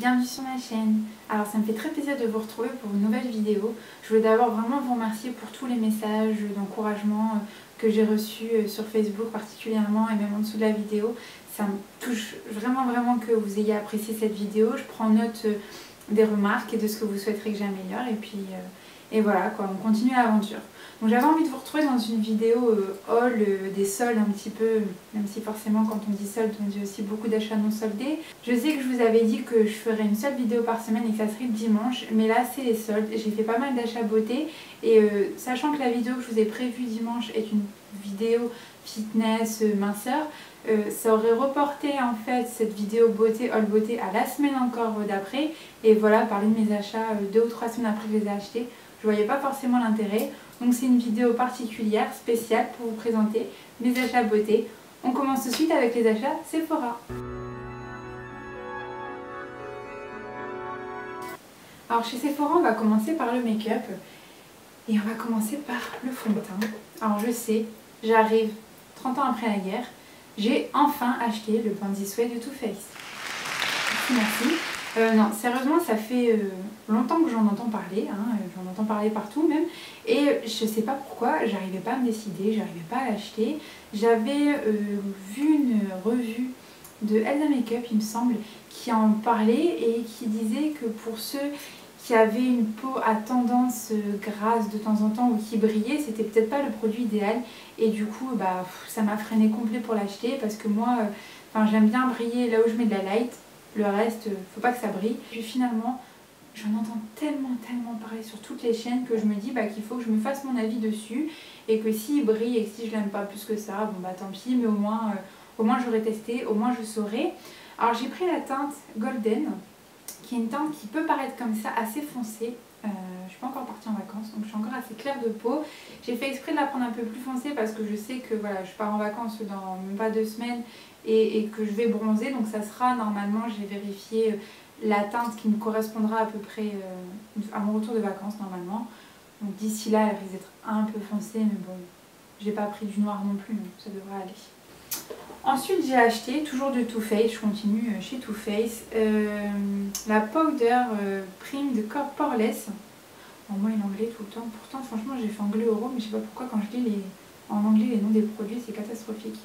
bienvenue sur ma chaîne. Alors ça me fait très plaisir de vous retrouver pour une nouvelle vidéo. Je voulais d'abord vraiment vous remercier pour tous les messages d'encouragement que j'ai reçus sur Facebook particulièrement et même en dessous de la vidéo. Ça me touche vraiment que vous ayez apprécié cette vidéo. Je prends note des remarques et de ce que vous souhaiterez que j'améliore et voilà quoi, on continue l'aventure. Donc j'avais envie de vous retrouver dans une vidéo haul des soldes un petit peu, même si forcément quand on dit solde on dit aussi beaucoup d'achats non soldés. Je sais que je vous avais dit que je ferais une seule vidéo par semaine et que ça serait le dimanche, mais là c'est les soldes. J'ai fait pas mal d'achats beauté et sachant que la vidéo que je vous ai prévue dimanche est une vidéo fitness, minceur, ça aurait reporté en fait cette vidéo beauté, haul beauté à la semaine encore d'après et voilà, parler de mes achats 2 ou 3 semaines après que je les ai achetés. Je voyais pas forcément l'intérêt. Donc c'est une vidéo particulière, spéciale pour vous présenter mes achats beauté. On commence tout de suite avec les achats Sephora. Alors chez Sephora, on va commencer par le make-up. Et on va commencer par le fond de teint. Alors je sais, j'arrive 30 ans après la guerre. J'ai enfin acheté le Bandit Sweat de Too Faced. Merci. Non, sérieusement, ça fait longtemps que j'en entends parler, hein, j'en entends parler partout même, et je sais pas pourquoi, j'arrivais pas à me décider, j'arrivais pas à l'acheter. J'avais vu une revue de Elsa Makeup, il me semble, qui en parlait et qui disait que pour ceux qui avaient une peau à tendance grasse de temps en temps ou qui brillait, c'était peut-être pas le produit idéal, et du coup, bah, ça m'a freiné complet pour l'acheter parce que moi, j'aime bien briller là où je mets de la light. Le reste, faut pas que ça brille. Puis finalement, j'en entends tellement parler sur toutes les chaînes que je me dis qu'il faut que je me fasse mon avis dessus et que s'il brille et que si je l'aime pas plus que ça, bon bah tant pis, mais au moins j'aurais testé, au moins je saurais. Alors j'ai pris la teinte Golden, qui est une teinte qui peut paraître comme ça assez foncée. Je suis pas encore partie en vacances, donc je suis encore assez claire de peau. J'ai fait exprès de la prendre un peu plus foncée parce que je sais que voilà, je pars en vacances dans même pas 2 semaines et que je vais bronzer, donc ça sera normalement, j'ai vérifié la teinte qui me correspondra à peu près à mon retour de vacances normalement. Donc d'ici là, elle risque d'être un peu foncée, mais bon, j'ai pas pris du noir non plus, donc ça devrait aller. Ensuite j'ai acheté, toujours de Too Faced, je continue chez Too Faced, la powder prime de Poreless. Alors moi l'anglais tout le temps, pourtant franchement j'ai fait anglais euro, mais je sais pas pourquoi quand je lis en anglais les noms des produits c'est catastrophique.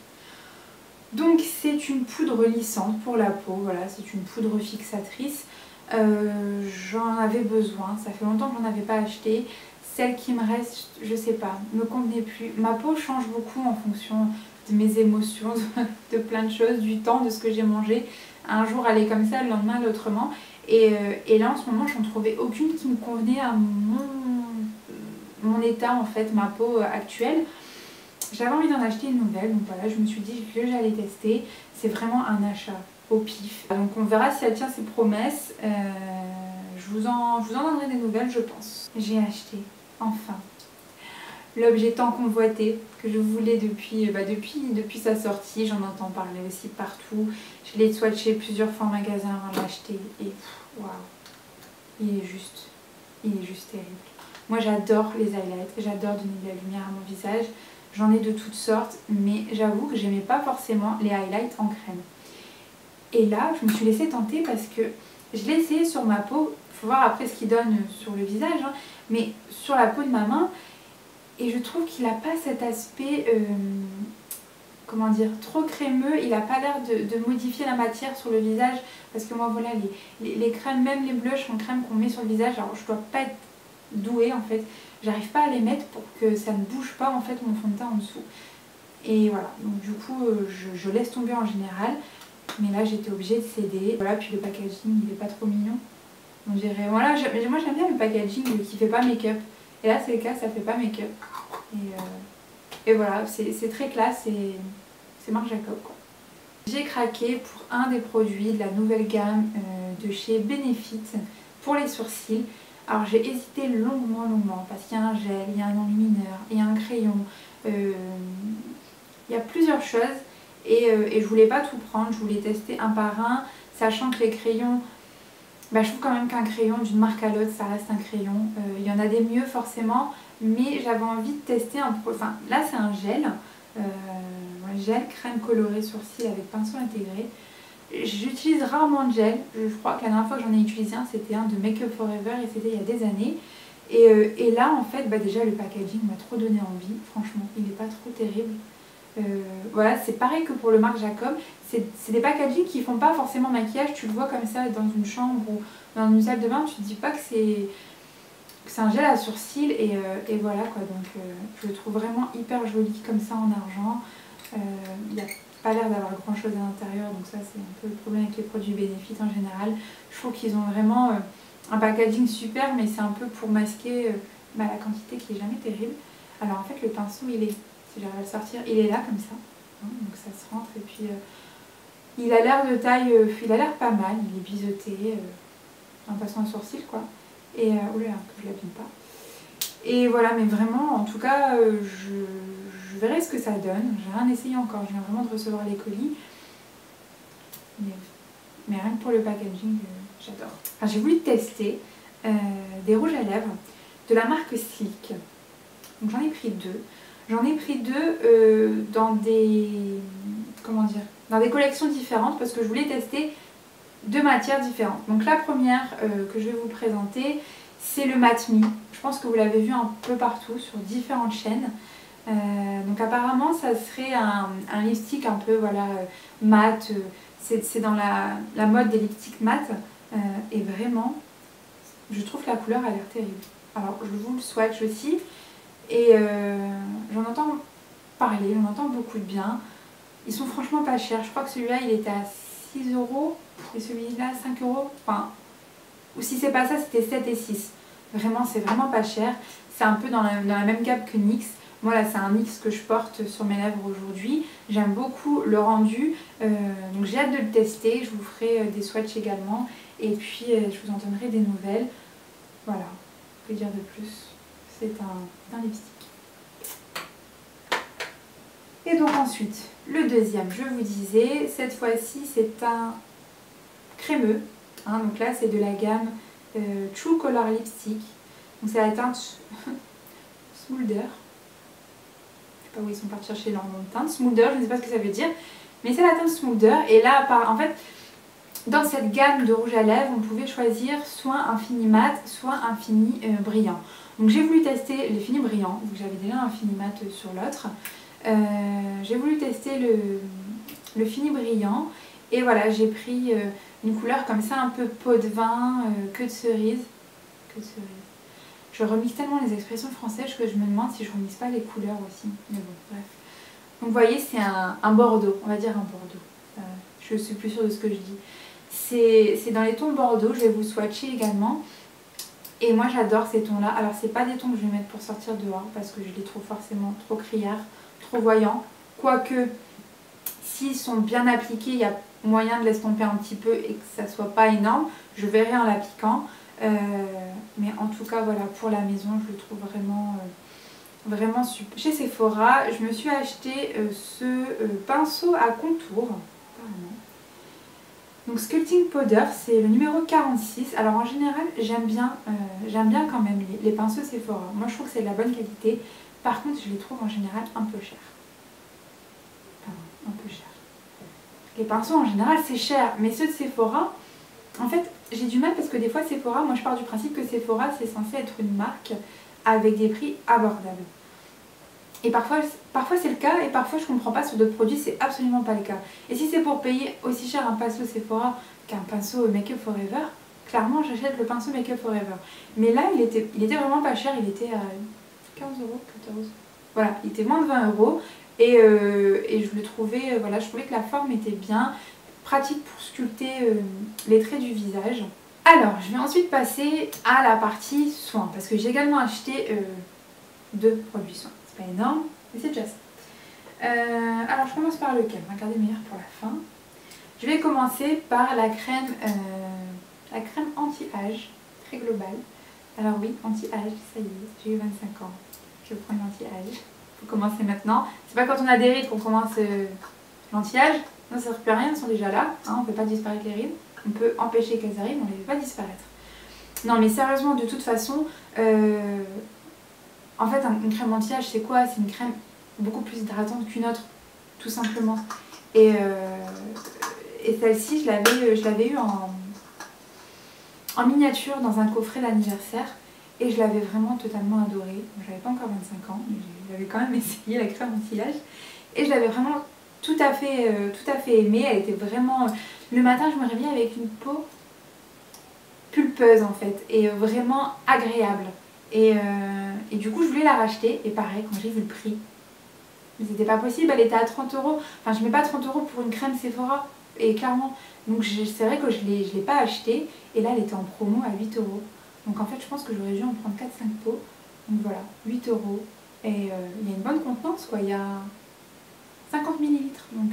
Donc c'est une poudre lissante pour la peau, voilà, c'est une poudre fixatrice. J'en avais besoin, ça fait longtemps que j'en avais pas acheté. Celle qui me reste, je sais pas, me convenait plus. Ma peau change beaucoup en fonction de mes émotions, de plein de choses, du temps, de ce que j'ai mangé. Un jour elle est comme ça, le lendemain elle est autrement. Et là en ce moment j'en trouvais aucune qui me convenait à mon état en fait, ma peau actuelle. J'avais envie d'en acheter une nouvelle, donc voilà, je me suis dit que j'allais tester. C'est vraiment un achat au pif. Donc on verra si elle tient ses promesses. Je vous en donnerai des nouvelles, je pense. J'ai acheté, enfin, l'objet tant convoité que je voulais depuis sa sortie. J'en entends parler aussi partout. Je l'ai swatché plusieurs fois en magasin avant de l'acheter et waouh, il est juste terrible. Moi j'adore les highlights, j'adore donner de la lumière à mon visage. J'en ai de toutes sortes, mais j'avoue que j'aimais pas forcément les highlights en crème. Et là, je me suis laissée tenter parce que je l'ai essayé sur ma peau. Il faut voir après ce qu'il donne sur le visage, hein, mais sur la peau de ma main. Et je trouve qu'il n'a pas cet aspect, comment dire, trop crémeux. Il n'a pas l'air de modifier la matière sur le visage. Parce que moi, voilà, les crèmes, même les blushs en crème qu'on met sur le visage, alors je dois pas être douée en fait. J'arrive pas à les mettre pour que ça ne bouge pas en fait mon fond de teint en dessous. Et voilà, donc du coup je laisse tomber en général. Mais là j'étais obligée de céder. Voilà, puis le packaging il est pas trop mignon. On dirait, voilà, moi j'aime bien le packaging qui fait pas make-up. Et là c'est le cas, ça fait pas make-up. Et voilà, c'est très classe et c'est Marc Jacob quoi. J'ai craqué pour un des produits de la nouvelle gamme de chez Benefit pour les sourcils. Alors j'ai hésité longuement parce qu'il y a un gel, il y a un enlumineur, il y a un crayon, il y a plusieurs choses et je voulais pas tout prendre, je voulais tester un par un, sachant que les crayons, je trouve quand même qu'un crayon d'une marque à l'autre ça reste un crayon. Il y en a des mieux forcément, mais j'avais envie de tester un produit, enfin là c'est un gel, gel crème colorée sourcil avec pinceau intégré. J'utilise rarement de gel. Je crois que la dernière fois que j'en ai utilisé un, c'était un de Make Up For Ever et c'était il y a des années. Et là, en fait, déjà le packaging m'a trop donné envie. Franchement, il n'est pas trop terrible. Voilà, c'est pareil que pour le Marc Jacob. C'est des packagings qui font pas forcément maquillage. Tu le vois comme ça dans une chambre ou dans une salle de bain. Tu te dis pas que c'est un gel à sourcils. Et voilà quoi. Donc je le trouve vraiment hyper joli comme ça en argent. Il n'y a pas l'air d'avoir grand chose à l'intérieur. Donc ça, c'est un peu le problème avec les produits Benefit en général. Je trouve qu'ils ont vraiment un packaging super. Mais c'est un peu pour masquer la quantité qui est jamais terrible. Alors en fait, le pinceau, si j'arrive à le sortir, il est là comme ça, donc ça se rentre et puis il a l'air de taille, il a l'air pas mal, il est biseauté, en passant un sourcil quoi, et oula que je l'abîme pas, et voilà, mais vraiment en tout cas je verrai ce que ça donne, j'ai rien essayé encore, je viens vraiment de recevoir les colis, mais rien que pour le packaging j'adore. Enfin, j'ai voulu tester des rouges à lèvres de la marque Sleek, donc j'en ai pris deux. J'en ai pris deux dans des collections différentes parce que je voulais tester deux matières différentes. Donc la première que je vais vous présenter, c'est le Matte Me. Je pense que vous l'avez vu un peu partout sur différentes chaînes. Donc apparemment ça serait un lipstick un peu voilà, mat. C'est dans la mode des lipsticks mat. Et vraiment, je trouve que la couleur a l'air terrible. Alors je vous le swatch aussi. Et j'en entends parler, j'en entends beaucoup de bien. Ils sont franchement pas chers. Je crois que celui-là il était à 6 € et celui-là 5 €. Enfin, ou si c'est pas ça, c'était 7 et 6. Vraiment, c'est vraiment pas cher. C'est un peu dans la même gamme que NYX. Moi là, c'est un NYX que je porte sur mes lèvres aujourd'hui. J'aime beaucoup le rendu. Donc j'ai hâte de le tester. Je vous ferai des swatchs également. Et puis je vous en donnerai des nouvelles. Voilà, que dire de plus? C'est un lipstick. Et donc ensuite, le deuxième, je vous disais, cette fois-ci c'est un crémeux. Donc là c'est de la gamme True Color Lipstick. Donc c'est la teinte Smolder. Je sais pas où ils sont partis chercher leur nom de teinte. Smolder, je ne sais pas ce que ça veut dire. Mais c'est la teinte Smolder. Et là, en fait, dans cette gamme de rouge à lèvres, on pouvait choisir soit un fini mat, soit un fini brillant. Donc j'ai voulu tester les finis brillants, donc j'avais déjà un fini mat sur l'autre. J'ai voulu tester le fini brillant et voilà, j'ai pris une couleur comme ça, un peu peau de vin, queue de cerise. Je remixe tellement les expressions françaises que je me demande si je remixe pas les couleurs aussi. Mais bon, bref. Donc vous voyez, c'est un bordeaux, on va dire un bordeaux. Je suis plus sûre de ce que je dis. C'est dans les tons bordeaux, je vais vous swatcher également. Et moi j'adore ces tons là. Alors c'est pas des tons que je vais mettre pour sortir dehors parce que je les trouve forcément trop criards, trop voyants. Quoique s'ils sont bien appliqués, il y a moyen de l'estomper un petit peu et que ça soit pas énorme. Je verrai en l'appliquant. Mais en tout cas voilà, pour la maison je le trouve vraiment super. Chez Sephora je me suis acheté ce pinceau à contour apparemment. Donc Sculpting Powder, c'est le numéro 46. Alors en général, j'aime bien quand même les pinceaux Sephora. Moi je trouve que c'est de la bonne qualité. Par contre, je les trouve en général un peu chers. Enfin, un peu chers. Les pinceaux en général c'est cher, mais ceux de Sephora, en fait j'ai du mal parce que des fois Sephora, moi je pars du principe que Sephora c'est censé être une marque avec des prix abordables. Et parfois c'est le cas et parfois je comprends pas sur d'autres produits, c'est absolument pas le cas. Et si c'est pour payer aussi cher un pinceau Sephora qu'un pinceau Make Up For Ever, clairement j'achète le pinceau Make Up For Ever. Mais là il était vraiment pas cher, il était à 15 €, 14 €. Voilà, il était moins de 20 € et je le trouvais, voilà, je trouvais que la forme était bien, pratique pour sculpter les traits du visage. Alors je vais ensuite passer à la partie soins parce que j'ai également acheté 2 produits soins. C'est pas énorme, mais c'est déjà ça. Alors je commence par lequel? On va garder le meilleur pour la fin. Je vais commencer par la crème anti-âge, très globale. Alors oui, anti-âge, ça y est, j'ai eu 25 ans. Je prends l'anti-âge. Il faut commencer maintenant. C'est pas quand on a des rides qu'on commence l'anti-âge. Non, ça ne sert plus à rien, elles sont déjà là. Hein, on ne peut pas disparaître les rides. On peut empêcher qu'elles arrivent, on ne les fait pas disparaître. Non mais sérieusement, de toute façon, en fait une crème anti-âge c'est quoi? C'est une crème beaucoup plus hydratante qu'une autre, tout simplement. Et Et celle-ci, je l'avais eu en miniature dans un coffret d'anniversaire. Et je l'avais vraiment totalement adorée. J'avais pas encore 25 ans, mais j'avais quand même essayé la crème anti-âge. Et je l'avais vraiment tout à fait aimée. Elle était vraiment... Le matin, je me réveillais avec une peau pulpeuse en fait. Et vraiment agréable. Et du coup, je voulais la racheter. Et pareil, quand j'ai vu le prix, mais c'était pas possible. Elle était à 30 €. Enfin, je mets pas 30 € pour une crème Sephora. Et clairement... Donc c'est vrai que je l'ai pas achetée. Et là, elle était en promo à 8 €. Donc en fait, je pense que j'aurais dû en prendre 4-5 pots. Donc voilà, 8 €. Et il y a une bonne contenance, quoi. Il y a 50 ml. Donc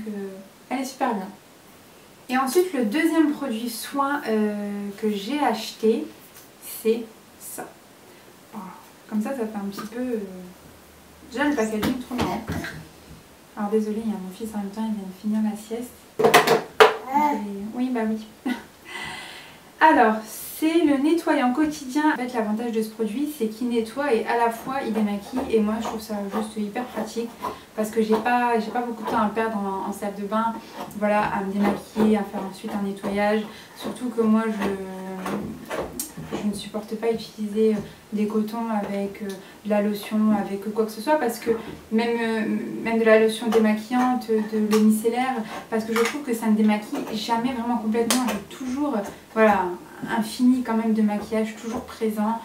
elle est super bien. Et ensuite, le deuxième produit soin que j'ai acheté, c'est ça. Voilà. Comme ça fait un petit peu... Déjà, le packaging trop marrant. Alors désolée, il y a mon fils en même temps, il vient de finir la sieste. Oui, bah oui. Alors, c'est le nettoyant quotidien. En fait, l'avantage de ce produit, c'est qu'il nettoie et à la fois il démaquille. Et moi, je trouve ça juste hyper pratique parce que j'ai pas beaucoup de temps à perdre en salle de bain. Voilà, à me démaquiller, à faire ensuite un nettoyage. Surtout que moi, je ne supporte pas utiliser des cotons avec de la lotion, avec quoi que ce soit, parce que même de la lotion démaquillante, de l'eau micellaire, parce que je trouve que ça ne démaquille jamais vraiment complètement. J'ai toujours voilà, un fini quand même de maquillage, toujours présent,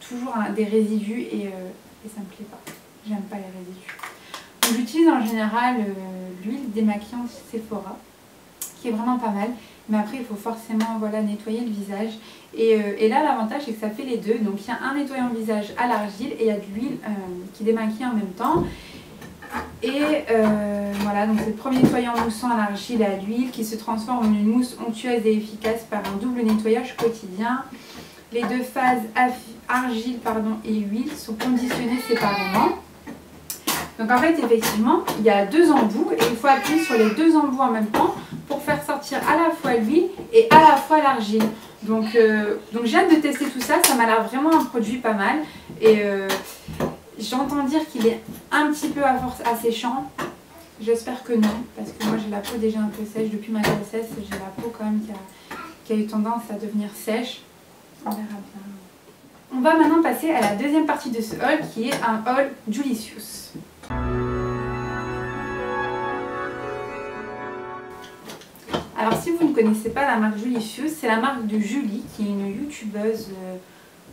toujours des résidus et ça me plaît pas. J'aime pas les résidus. J'utilise en général l'huile démaquillante Sephora, qui est vraiment pas mal. Mais après, il faut forcément voilà, nettoyer le visage. Et là, l'avantage, c'est que ça fait les deux. Donc, il y a un nettoyant visage à l'argile et il y a de l'huile qui démaquille en même temps. Et voilà, donc c'est le premier nettoyant moussant à l'argile et à l'huile qui se transforme en une mousse onctueuse et efficace par un double nettoyage quotidien. Les deux phases argile et huile sont conditionnées séparément. Donc en fait, effectivement, il y a deux embouts et il faut appuyer sur les deux embouts en même temps pour faire sortir à la fois l'huile et à la fois l'argile. Donc j'ai hâte de tester tout ça, ça m'a l'air vraiment un produit pas mal. Et j'entends dire qu'il est un petit peu à force asséchant. J'espère que non, parce que moi j'ai la peau déjà un peu sèche. Depuis ma grossesse, j'ai la peau quand même qui a eu tendance à devenir sèche. On verra bien. On va maintenant passer à la deuxième partie de ce haul qui est un haul Julicious. Alors si vous ne connaissez pas la marque Julicious, c'est la marque de Julie qui est une youtubeuse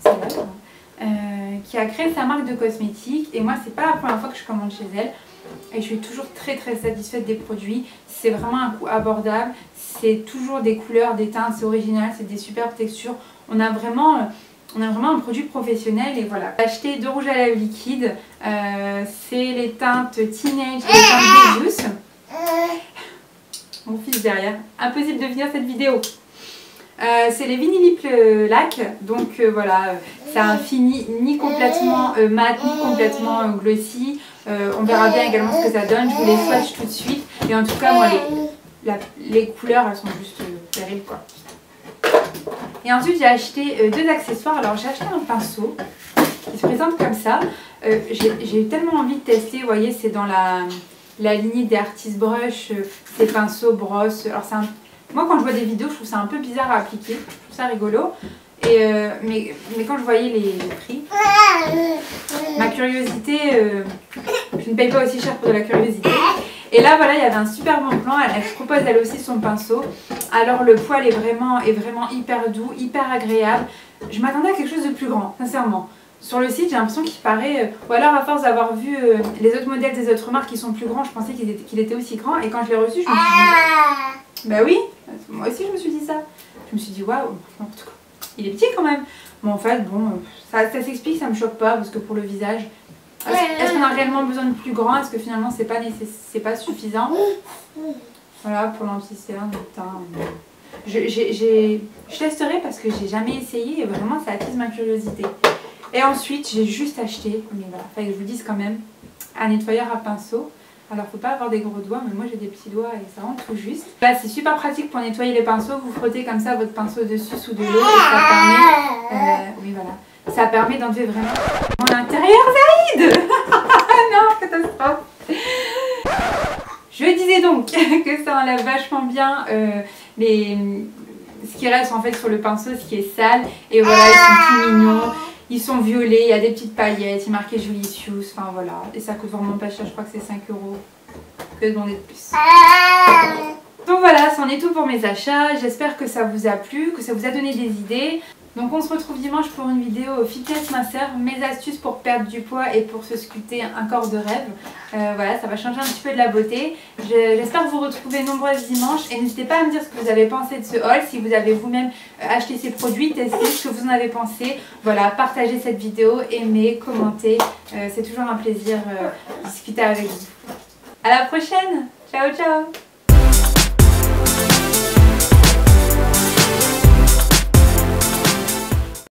célèbre qui a créé sa marque de cosmétiques et moi c'est pas la première fois que je commande chez elle et je suis toujours très satisfaite des produits. C'est vraiment un coût abordable, c'est toujours des couleurs, des teintes, c'est original, c'est des superbes textures. On a vraiment un produit professionnel et voilà. J'ai acheté deux rouges à lèvres liquides, c'est les teintes Teenage et les teintes Devious. Mon fils derrière, impossible de finir cette vidéo. C'est les Vinilip Lac, donc voilà, ça a un fini ni complètement mat ni complètement glossy. On verra bien également ce que ça donne, je vous les swatch tout de suite. Et en tout cas, moi, les couleurs, elles sont juste terribles quoi. Et ensuite, j'ai acheté deux accessoires. Alors, j'ai acheté un pinceau qui se présente comme ça. J'ai eu tellement envie de tester, vous voyez, c'est dans la lignée des Artist Brush, ces pinceaux, brosses. Alors, moi, quand je vois des vidéos, je trouve ça un peu bizarre à appliquer. Je trouve ça rigolo. Mais quand je voyais les prix, ma curiosité, je ne paye pas aussi cher pour de la curiosité. Et là, voilà, il y avait un super bon plan. Elle propose elle aussi son pinceau. Alors, le poil est vraiment hyper doux, hyper agréable. Je m'attendais à quelque chose de plus grand, sincèrement. Sur le site, j'ai l'impression qu'il paraît... ou alors, à force d'avoir vu les autres modèles des autres marques qui sont plus grands, je pensais qu'il était aussi grand. Et quand je l'ai reçu, je me suis dit... Bah oui, moi aussi, je me suis dit ça. Je me suis dit, waouh, n'importe quoi. Il est petit quand même. Mais en fait, bon, ça s'explique, ça me choque pas, parce que pour le visage... Est-ce qu'on a réellement besoin de plus grand? Est-ce que finalement, c'est pas suffisant? Voilà, pour l'anti-cerne, le teint... Je testerai parce que j'ai jamais essayé et vraiment ça attise ma curiosité. Et ensuite j'ai juste acheté, mais voilà, fallait que je vous dise quand même, un nettoyeur à pinceau. Alors faut pas avoir des gros doigts, mais moi j'ai des petits doigts et ça rentre tout juste. Là c'est super pratique pour nettoyer les pinceaux, vous frottez comme ça votre pinceau dessus sous de l'eau et ça permet, oui voilà, ça permet d'enlever vraiment mon intérieur Zaïd. Non, catastrophe. Je disais donc que ça enlève vachement bien ce qui reste en fait sur le pinceau, ce qui est sale. Et voilà, ils sont tout mignons. Ils sont violets, il y a des petites paillettes, il est marqué Jolicious, enfin voilà. Et ça coûte vraiment pas cher, je crois que c'est 5 €. Que demander de plus. Donc voilà, c'en est tout pour mes achats. J'espère que ça vous a plu, que ça vous a donné des idées. Donc on se retrouve dimanche pour une vidéo fitness minceur, mes astuces pour perdre du poids et pour se sculpter un corps de rêve. Voilà, ça va changer un petit peu de la beauté. J'espère vous retrouver nombreuses dimanche et n'hésitez pas à me dire ce que vous avez pensé de ce haul, si vous avez vous-même acheté ces produits, testé ce que vous en avez pensé. Voilà, partagez cette vidéo, aimez, commentez, c'est toujours un plaisir de discuter avec vous. À la prochaine, ciao ciao.